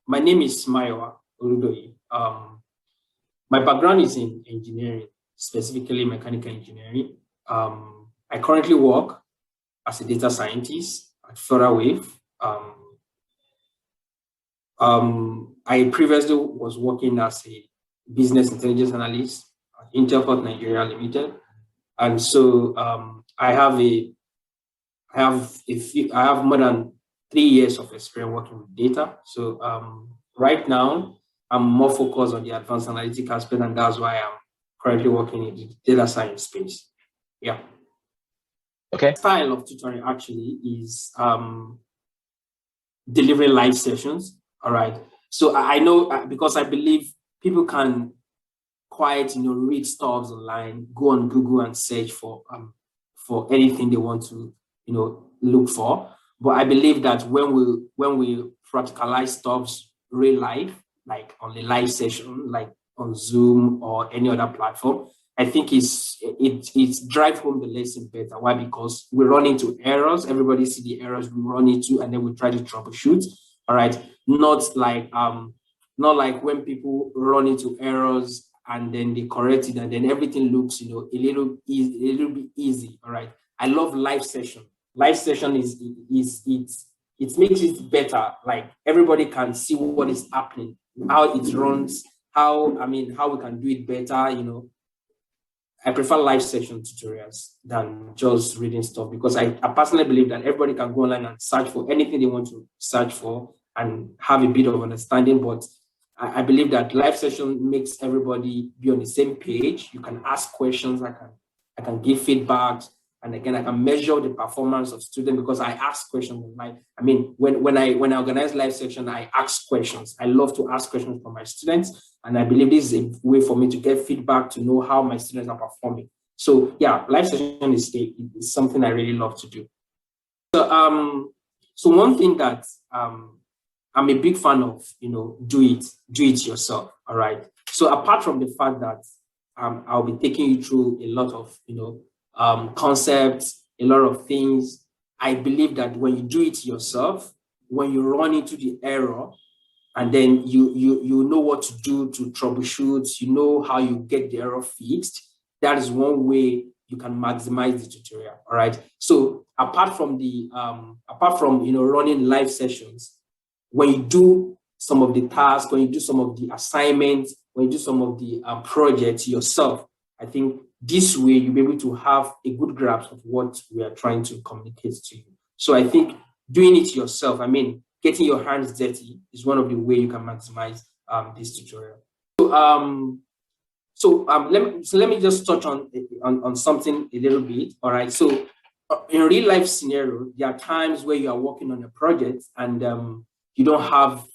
My name is Mayowa Oludoyi. My background is in engineering, specifically mechanical engineering. I currently work as a data scientist at Wave. I previously was working as a business intelligence analyst at Intel Nigeria Limited, and so I have more than 3 years of experience working with data. So right now, I'm more focused on the advanced analytic aspect, and that's why I'm currently working in the data science space. Yeah. Okay. Style of tutoring actually is delivering live sessions. All right. So I know because I believe people can quite read stuff online, go on Google and search for anything they want to look for. But I believe that when we practicalize stuff real life, like on the live session, like on Zoom or any other platform, I think it drives home the lesson better. Why? Because we run into errors. Everybody see the errors we run into, and then we try to troubleshoot. All right, not like when people run into errors and then they correct it, and then everything looks a little bit easy. All right, I love live session. Live session it makes it better. Like everybody can see what is happening, how it runs, how we can do it better. I prefer live session tutorials than just reading stuff, because I personally believe that everybody can go online and search for anything they want to search for and have a bit of understanding. But I believe that live session makes everybody be on the same page. You can ask questions. I can give feedback. And again, I can measure the performance of students because I ask questions. When I organize live session, I ask questions. I love to ask questions from my students, and I believe this is a way for me to get feedback to know how my students are performing. So yeah, live session is something I really love to do. So one thing that I'm a big fan of, do it yourself. All right. So apart from the fact that I'll be taking you through a lot of concepts, a lot of things, I believe that when you do it yourself, when you run into the error, and then you know what to do to troubleshoot, you know how you get the error fixed, that is one way you can maximize the tutorial. All right. So apart from running live sessions, when you do some of the tasks, when you do some of the assignments, when you do some of the projects yourself, I think this way you'll be able to have a good grasp of what we are trying to communicate to you. So I think doing it yourself, getting your hands dirty is one of the ways you can maximize this tutorial. So let me just touch on something a little bit. All right. So in a real life scenario, there are times where you are working on a project and you don't have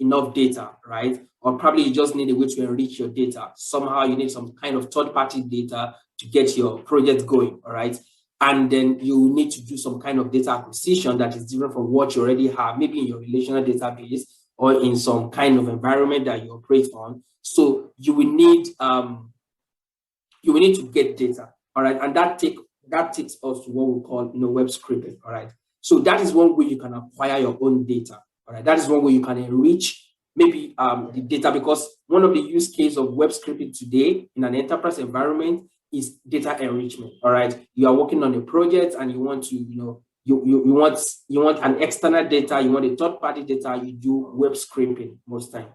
enough data, right? Or probably you just need a way to enrich your data. Somehow you need some kind of third-party data to get your project going, all right? And then you need to do some kind of data acquisition that is different from what you already have, maybe in your relational database or in some kind of environment that you operate on. So you will need to get data, all right? And that takes us to what we call web scraping, all right? So that is one way you can acquire your own data, all right? That is one way you can enrich maybe the data, because one of the use cases of web scraping today in an enterprise environment is data enrichment. All right, you are working on a project and you want to, you want an external data, you want a third-party data, you do web scraping most time.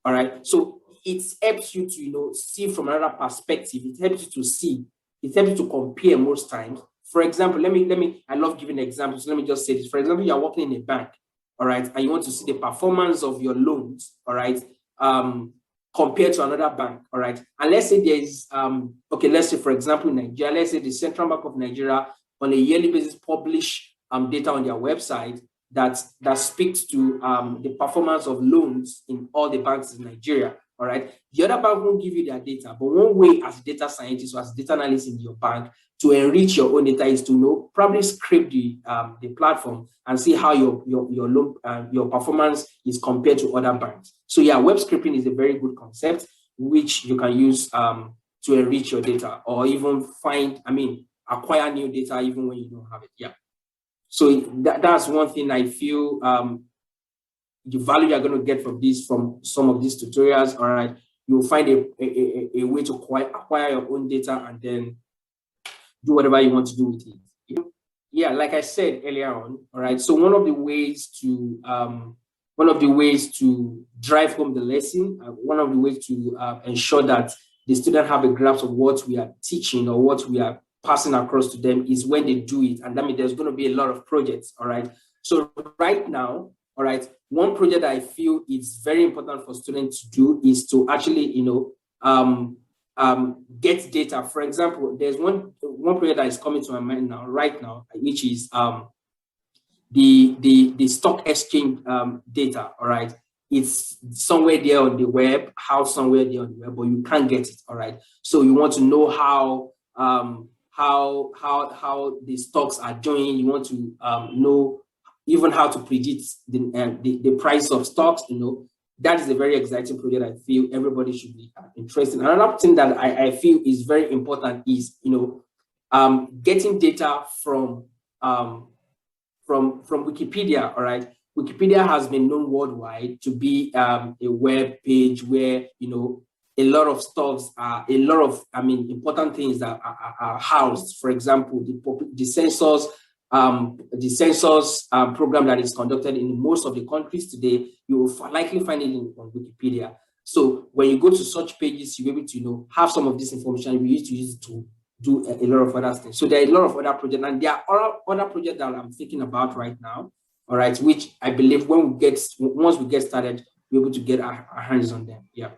All right, so it helps you to see from another perspective. It helps you to see. It helps you to compare most times. For example, I love giving examples. So let me just say this. For example, you are working in a bank. All right, and you want to see the performance of your loans, all right, compared to another bank, all right. And let's say there is, let's say for example in Nigeria, let's say the Central Bank of Nigeria on a yearly basis publish data on their website that speaks to the performance of loans in all the banks in Nigeria, all right. The other bank won't give you their data, but one way as a data scientist or as a data analyst in your bank to enrich your own data is to probably scrape the platform and see how your performance is compared to other banks. So yeah, web scraping is a very good concept which you can use to enrich your data, or even acquire new data even when you don't have it. Yeah. So that's one thing I feel the value you're going to get from this, from some of these tutorials, all right, you'll find a way to acquire your own data and then do whatever you want to do with it. Yeah, like I said earlier on, all right. So one of the ways to drive home the lesson, one of the ways to ensure that the student have a grasp of what we are teaching or what we are passing across to them is when they do it. And that means there's going to be a lot of projects, all right? So right now, all right, one project that I feel is very important for students to do is to actually, get data. For example, there's one project that is coming to my mind now, right now, which is the stock exchange data, all right? It's somewhere there on the web, somewhere there on the web, but you can't get it, all right? So you want to know how the stocks are doing. You want to know even how to predict the price of stocks. That is a very exciting project. I feel everybody should be interested. Another thing that I feel is very important is getting data from Wikipedia. All right, Wikipedia has been known worldwide to be a web page where a lot of stuffs are important things that are housed. For example, the census program that is conducted in most of the countries today, you will likely find it on Wikipedia. So when you go to such pages, you'll be able to have some of this information. We used to use it to do a lot of other things. So there are a lot of other projects, and there are other projects that I'm thinking about right now. All right, which I believe once we get started, we're able to get our hands on them. Yeah.